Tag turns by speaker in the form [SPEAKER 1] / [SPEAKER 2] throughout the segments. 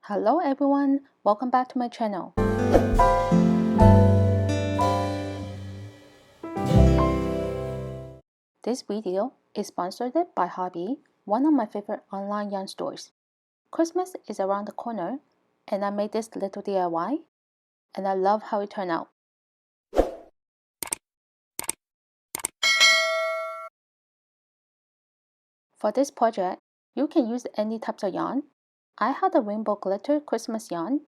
[SPEAKER 1] Hello everyone, welcome back to my channel. This video is sponsored by Hobby, one of my favorite online yarn stores. Christmas is around the corner and I made this little DIY and I love how it turned out. For this project, you can use any types of yarn. I had a rainbow glitter Christmas yarn.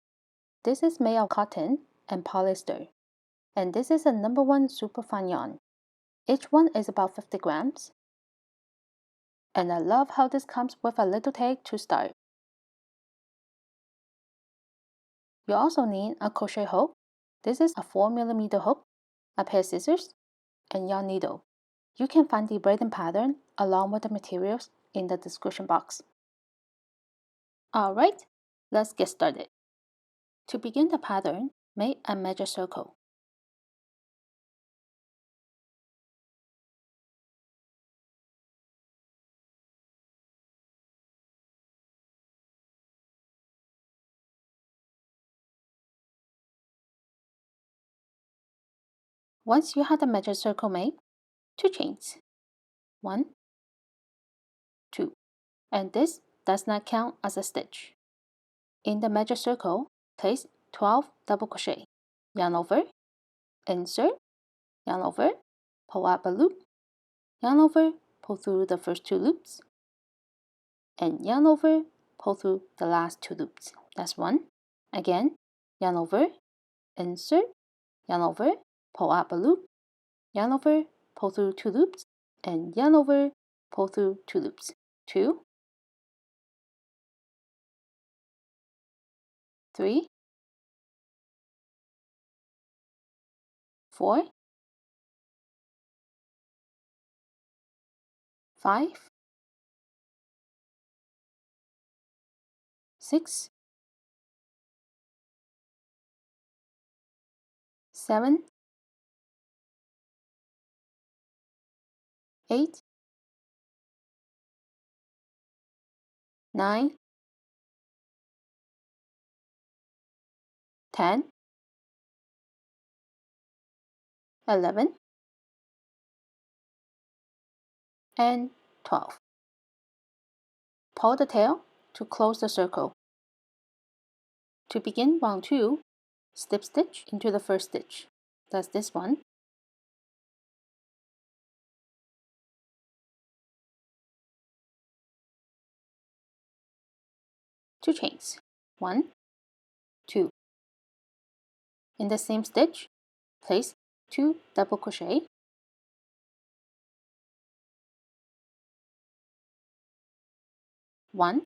[SPEAKER 1] This is made of cotton and polyester. And this is a #1 super fine yarn. Each one is about 50 grams. And I love how this comes with a little tag to start. You also need a crochet hook. This is a 4mm hook, a pair of scissors, and yarn needle. You can find the braiding pattern along with the materials in the description box. Alright, let's get started. To begin the pattern, make a measure circle. Once you have the measure circle made, 2 chains. 1, 2. And this does not count as a stitch. In the measure circle, place 12 double crochet. Yarn over, insert, yarn over, pull up a loop, yarn over, pull through the first 2 loops, and yarn over, pull through the last 2 loops. That's 1. Again, yarn over, insert, yarn over, pull up a loop, yarn over, pull through 2 loops, and yarn over, pull through 2 loops. 2, 3, 4, 5, 6, 7, 8, 9, 10, 11, and 12. Pull the tail to close the circle. To begin round 2, slip stitch into the first stitch. That's this one. Two chains. 1, 2. In the same stitch, place 2 double crochet. 1,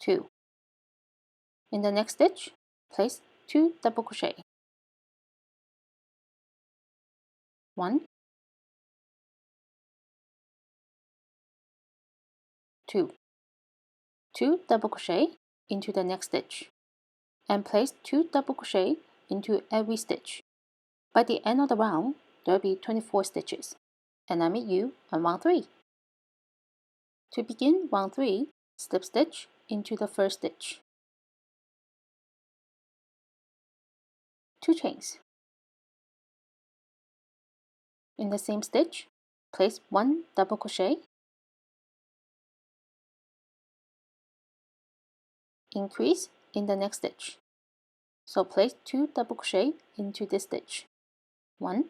[SPEAKER 1] 2. In the next stitch, place 2 double crochet. 1, 2. 2 double crochet into the next stitch, and place 2 double crochet into every stitch. By the end of the round, there will be 24 stitches, and I meet you on round 3. To begin round 3, slip stitch into the first stitch. 2 chains. In the same stitch, place 1 double crochet, increase in the next stitch. So place 2 double crochet into this stitch. 1,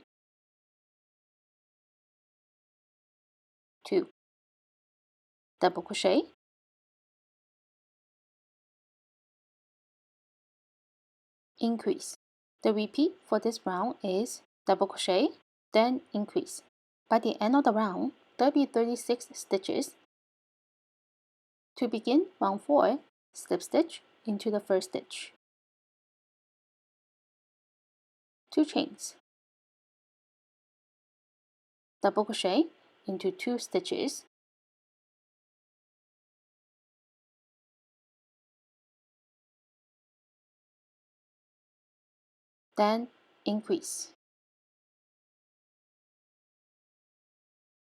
[SPEAKER 1] 2, double crochet, increase. The repeat for this round is double crochet, then increase. By the end of the round, there will be 36 stitches. To begin round 4, slip stitch into the first stitch. 2 chains. Double crochet into 2 stitches. Then increase.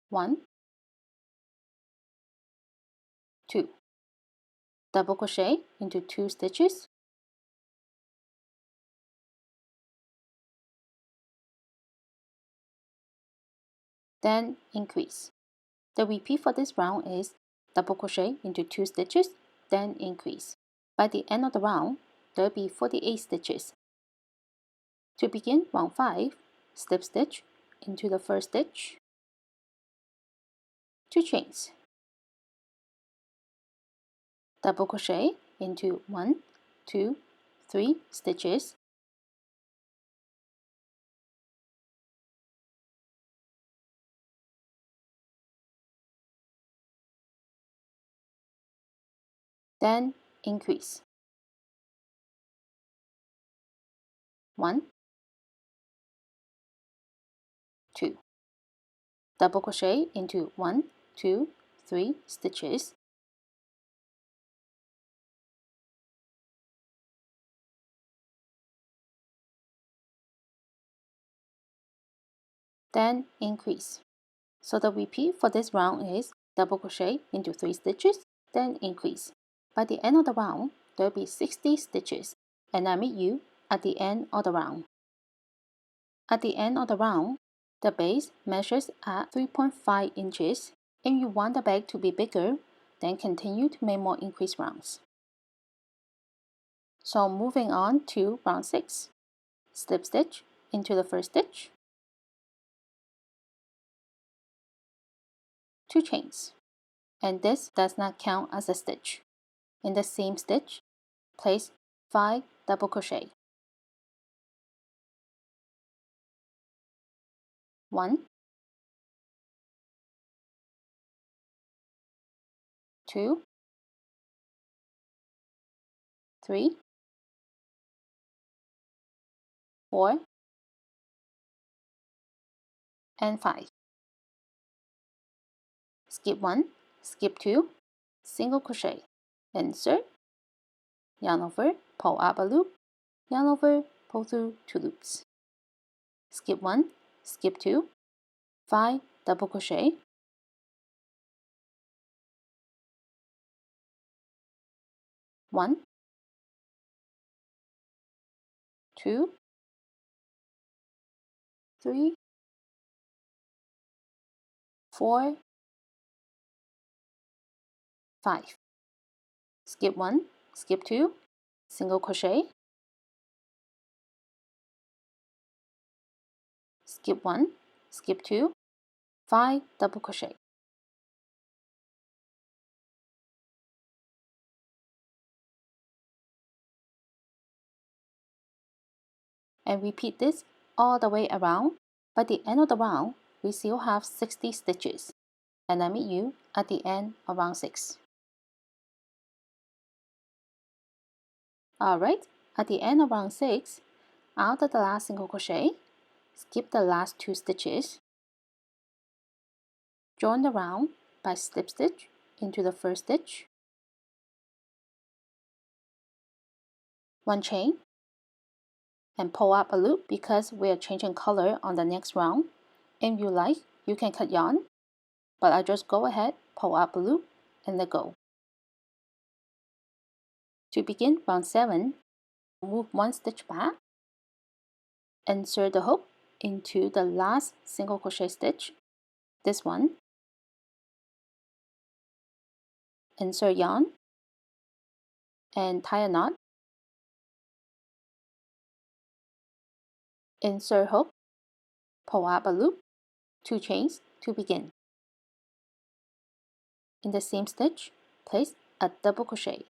[SPEAKER 1] 1, double crochet into 2 stitches, then increase. The repeat for this round is double crochet into 2 stitches, then increase. By the end of the round, there will be 48 stitches. To begin round 5, slip stitch into the first stitch, 2 chains, double crochet into 1, 2, 3 stitches, then increase. 1, 2. Double crochet into 1, 2, 3 stitches, then increase. So the repeat for this round is double crochet into 3 stitches, then increase. By the end of the round, there will be 60 stitches, and I meet you at the end of the round. At the end of the round, the base measures at 3.5 inches. If you want the bag to be bigger, then continue to make more increase rounds. So moving on to round 6. Slip stitch into the first stitch, 2 chains, and this does not count as a stitch. In the same stitch, place 5 double crochet. 1, 2, 3, 4, and 5. Skip 1, skip 2, single crochet, insert, yarn over, pull up a loop, yarn over, pull through 2 loops. Skip 1, skip 2, 5 double crochet, 1, 2, 3, 4, 5. Skip 1, skip 2, single crochet, skip 1, skip 2, 5 double crochet. And repeat this all the way around. By the end of the round, we still have 60 stitches, and I meet you at the end of round 6. Alright, at the end of round 6, after the last single crochet, skip the last 2 stitches, join the round by slip stitch into the first stitch, 1 chain, and pull up a loop because we are changing color on the next round. If you like, you can cut yarn, but I just go ahead, pull up a loop, and let go. To begin round 7, move 1 stitch back, insert the hook into the last single crochet stitch, this one, insert yarn, and tie a knot, insert hook, pull up a loop, 2 chains to begin. In the same stitch, place a double crochet.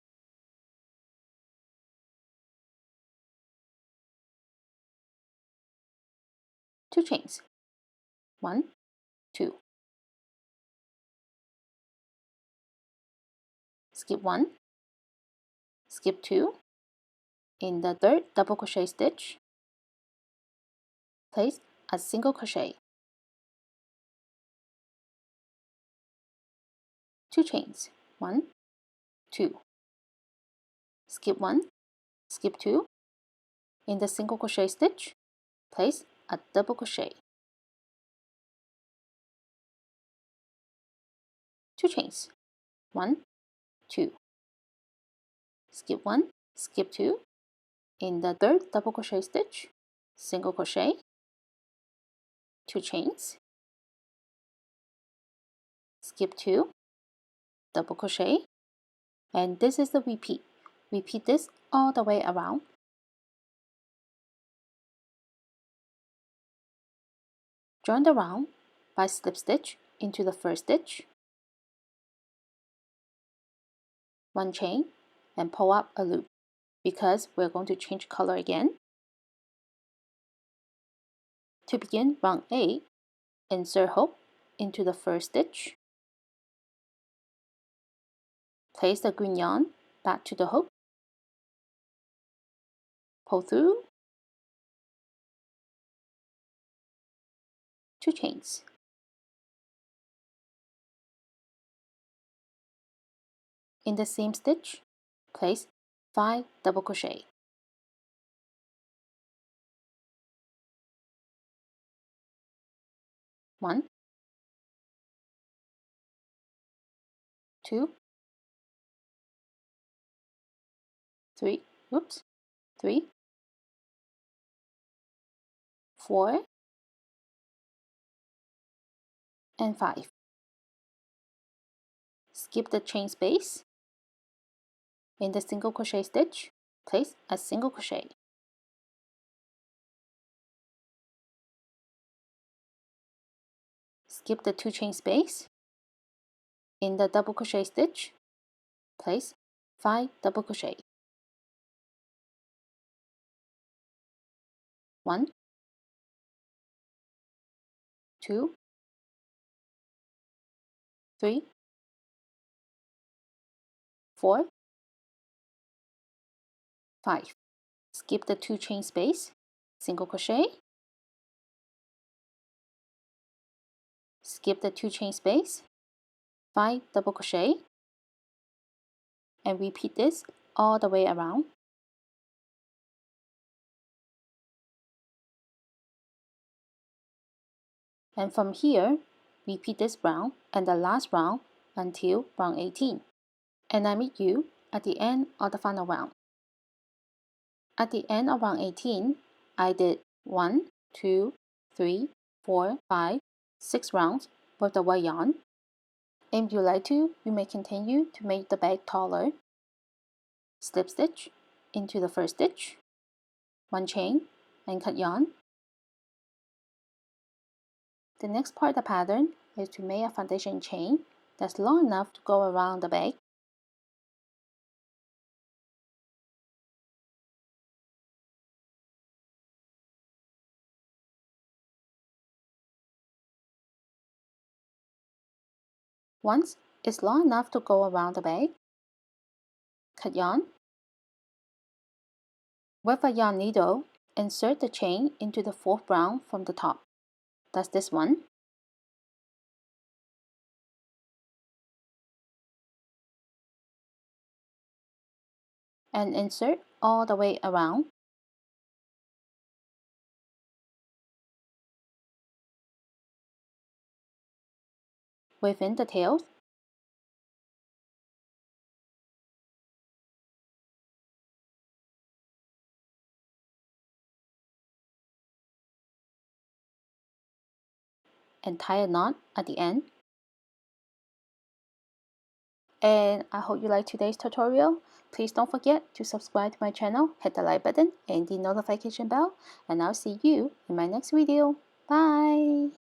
[SPEAKER 1] Two chains, 1, 2. Skip 1, skip 2. In the third double crochet stitch, place a single crochet. 2 chains, 1, 2. Skip 1, skip 2. In the single crochet stitch, place a double crochet. 2 chains, 1, 2. skip 1, skip 2. In the third double crochet stitch, single crochet, 2 chains, skip 2, double crochet, and this is the repeat. Repeat this all the way around. Join the round by slip stitch into the first stitch, 1 chain, and pull up a loop because we're going to change color again. To begin round 8, insert hook into the first stitch, place the green yarn back to the hook, pull through, 2 chains. In the same stitch, place 5 double crochet. 1, 2, 3, 3, 4, and 5. Skip the chain space. In the single crochet stitch, place a single crochet. Skip the 2 chain space. In the double crochet stitch, place 5 double crochet. 1, 2, 3, 4, 5. Skip the 2 chain space, single crochet. Skip the 2 chain space, 5 double crochet, and repeat this all the way around. And from here, repeat this round and the last round until round 18. And I meet you at the end of the final round. At the end of round 18, I did 1, 2, 3, 4, 5, 6 rounds with the white yarn. And if you like to, you may continue to make the bag taller. Slip stitch into the first stitch, 1 chain, and cut yarn. The next part of the pattern is to make a foundation chain that's long enough to go around the bag. Once it's long enough to go around the bag, cut yarn. With a yarn needle, insert the chain into the 4th round from the top. That's this one. And insert all the way around. Within the tails, and tie a knot at the end. And I hope you liked today's tutorial. Please don't forget to subscribe to my channel, hit the like button and the notification bell, and I'll see you in my next video. Bye!